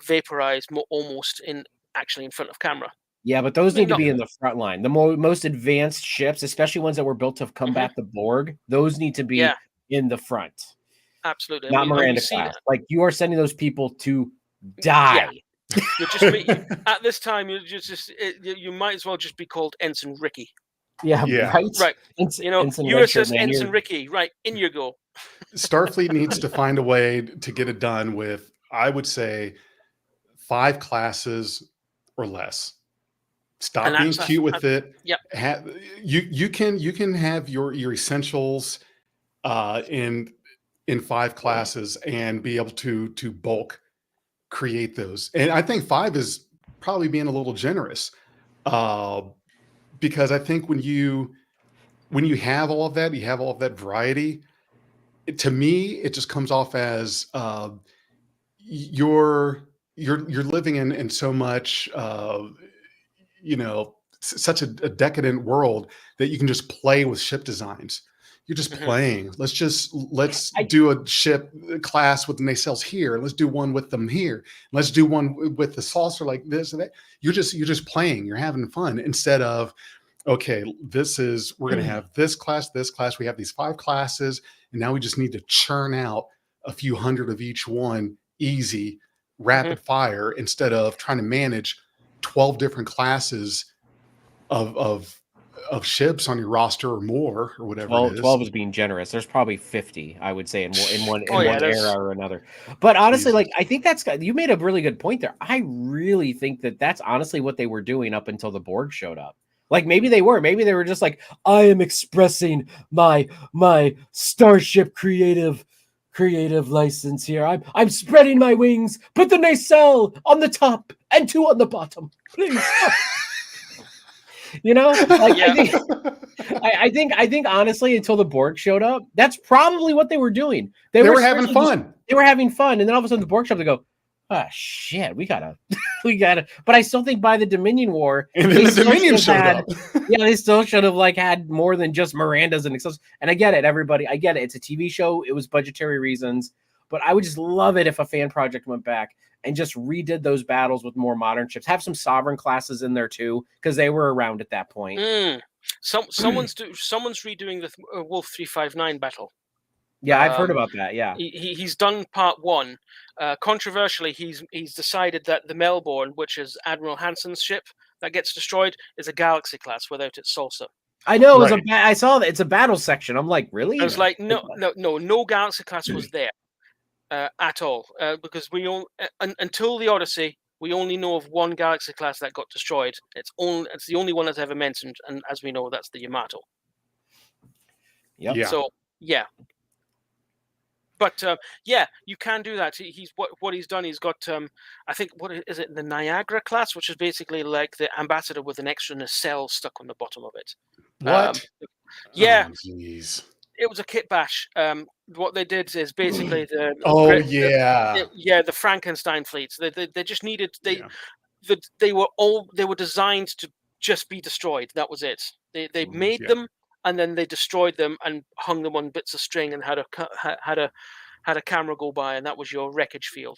vaporized almost in front of camera. Yeah, but those need to be in the front line. The most advanced ships, especially ones that were built to combat the Borg, those need to be in the front. Absolutely. Not Miranda class. Like, you are sending those people to die. Yeah. At this time, you might as well just be called Ensign Ricky. Yeah. Right. USS Ensign Ricky. Right. In you go. Starfleet needs to find a way to get it done with, I would say, 5 classes or less. Stop being cute with it. Yep. You can have your essentials in 5 classes and be able to bulk create those. And I think 5 is probably being a little generous, because I think when you have all of that, you have all of that variety. To me, it just comes off as you're living in so much. Such a decadent world that you can just play with ship designs. You're just playing. Let's do a ship class with the nacelles here. Let's do one with them here. Let's do one with the saucer like this and that. You're just playing. You're having fun instead of, okay, we're going to have this class. We have these 5 classes, and now we just need to churn out a few hundred of each one, easy, rapid fire, instead of trying to manage 12 different classes of ships on your roster or more, or whatever. 12 is being generous. There's probably 50, I would say, in one era or another. But honestly, like, I think you made a really good point there. I really think that's honestly what they were doing up until the Borg showed up. Like, maybe they were just like, I am expressing my starship creative license here. I'm spreading my wings. Put the nacelle on the top and 2 on the bottom, please. I think honestly, until the Borg showed up, that's probably what they were doing. They were having fun. They were having fun, and then all of a sudden the Borg showed up. They go, shit, we gotta. But I still think by the Dominion War, and then the Dominion showed up. They still should have had more than just Mirandas and Excelsiors. And I get it, everybody. I get it. It's a TV show. It was budgetary reasons, but I would just love it if a fan project went back and just redid those battles with more modern ships. Have some sovereign classes in there too, because they were around at that point. Someone's redoing the Wolf 359 battle. Yeah, I've heard about that. Yeah, he's done part 1. Controversially, he's decided that the Melbourne, which is Admiral Hanson's ship that gets destroyed, is a Galaxy class without its saucer. I know. I saw that it's a battle section. I'm like, really? I was like, no Galaxy class was there at all, because until the Odyssey, we only know of one Galaxy class that got destroyed. It's the only one that's ever mentioned, and as we know, that's the Yamato. Yep. Yeah. So yeah. But you can do that. He's what he's done. He's got I think what is it, the Niagara class, which is basically like the Ambassador with an extra nacelle stuck on the bottom of it. What? Yeah. Oh, jeez. It was a kit bash. What they did is basically the the Frankenstein fleets. They just needed they were designed to just be destroyed. That was it. They made them. And then they destroyed them and hung them on bits of string and had a camera go by, and that was your wreckage field.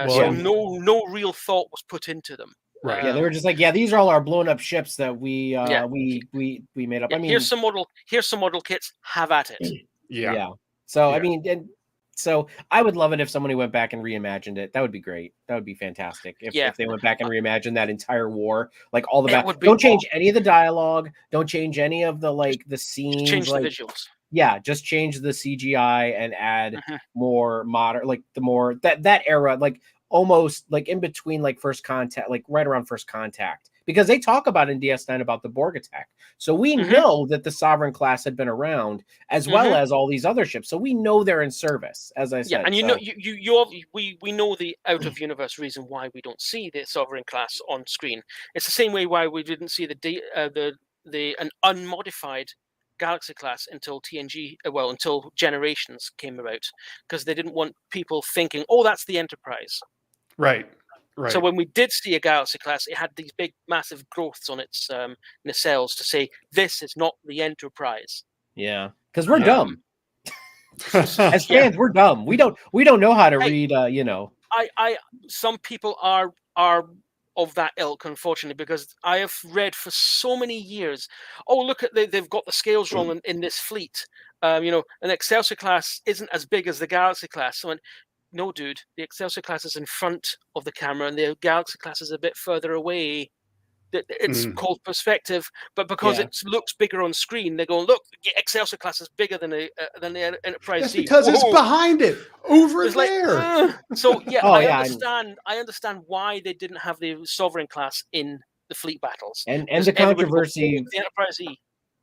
So no real thought was put into them. Right. Yeah, they were just like, these are all our blown up ships that we made up. Yeah, I mean, here's some model kits. Have at it. Yeah. So I mean, so I would love it if somebody went back and reimagined it. That would be great. That would be fantastic. If they went back and reimagined that entire war, like all the don't change any of the dialogue. Don't change any of the the scenes. Just change the visuals. Yeah, just change the CGI and add more modern, like the more that era, like almost like in between like First Contact, like right around First Contact, because they talk about in DS9 about the Borg attack. So we know that the Sovereign class had been around as well as all these other ships. So we know they're in service, as I said. Yeah, and we know the out of universe reason why we don't see the Sovereign class on screen. It's the same way why we didn't see an unmodified Galaxy class until until Generations came about, because they didn't want people thinking, oh, that's the Enterprise. Right. So when we did see a Galaxy class, it had these big, massive growths on its nacelles to say, this is not the Enterprise. Yeah, because we're dumb. As fans, we're dumb. We don't know how to read. Some people are of that ilk, unfortunately, because I have read for so many years. Oh, look at they've got the scales wrong in this fleet. An Excelsior class isn't as big as the Galaxy class. So no, dude, the Excelsior class is in front of the camera, and the Galaxy class is a bit further away. It's called perspective, but because it looks bigger on screen, they're going, look, the Excelsior class is bigger than the Enterprise. That's because it's behind it, over there. So I understand why they didn't have the Sovereign class in the fleet battles, and the controversy, the Enterprise E.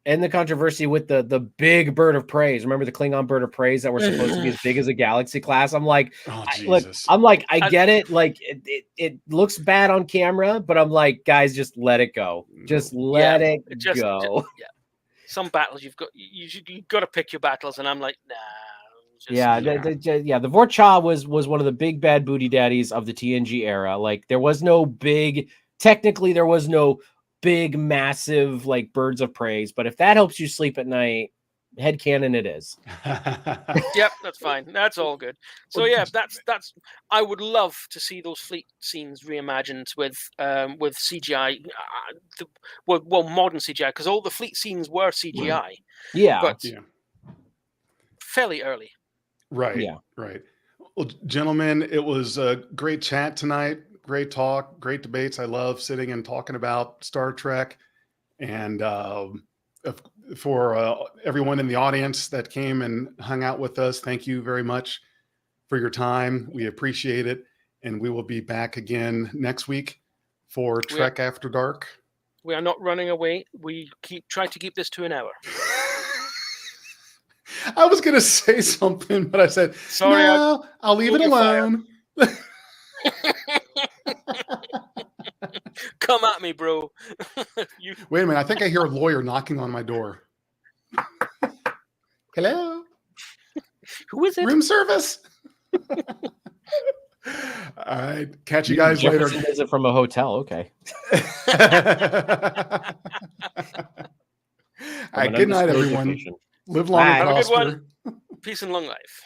And the controversy with the big bird of praise. Remember the Klingon bird of praise that were supposed to be as big as a Galaxy class? I'm like, I get it. Like it looks bad on camera, but I'm like, guys, just let it go. Just let it go. Some battles you've got to pick your battles, and I'm like, nah. The Vorcha was one of the big bad booty daddies of the TNG era. Like there was no big massive like birds of praise, but if that helps you sleep at night, headcanon it is. Yep, that's fine. That's all good. So yeah, that's I would love to see those fleet scenes reimagined with CGI, modern CGI, because all the fleet scenes were CGI. Yeah, but fairly early. Right. Yeah. Right. Well, gentlemen, it was a great chat tonight. Great talk, great debates. I love sitting and talking about Star Trek. And for everyone in the audience that came and hung out with us, thank you very much for your time. We appreciate it. And we will be back again next week for Trek After Dark. We are not running away. We try to keep this to an hour. I was going to say something, but I said, sorry, no, I'll leave it alone. Come at me, bro. Wait a minute. I think I hear a lawyer knocking on my door. Hello? Who is it? Room service? All right. Catch you guys later. Is it from a hotel? Okay. All right. Good night, everyone. Live long and prosper. Have a good one. Peace and long life.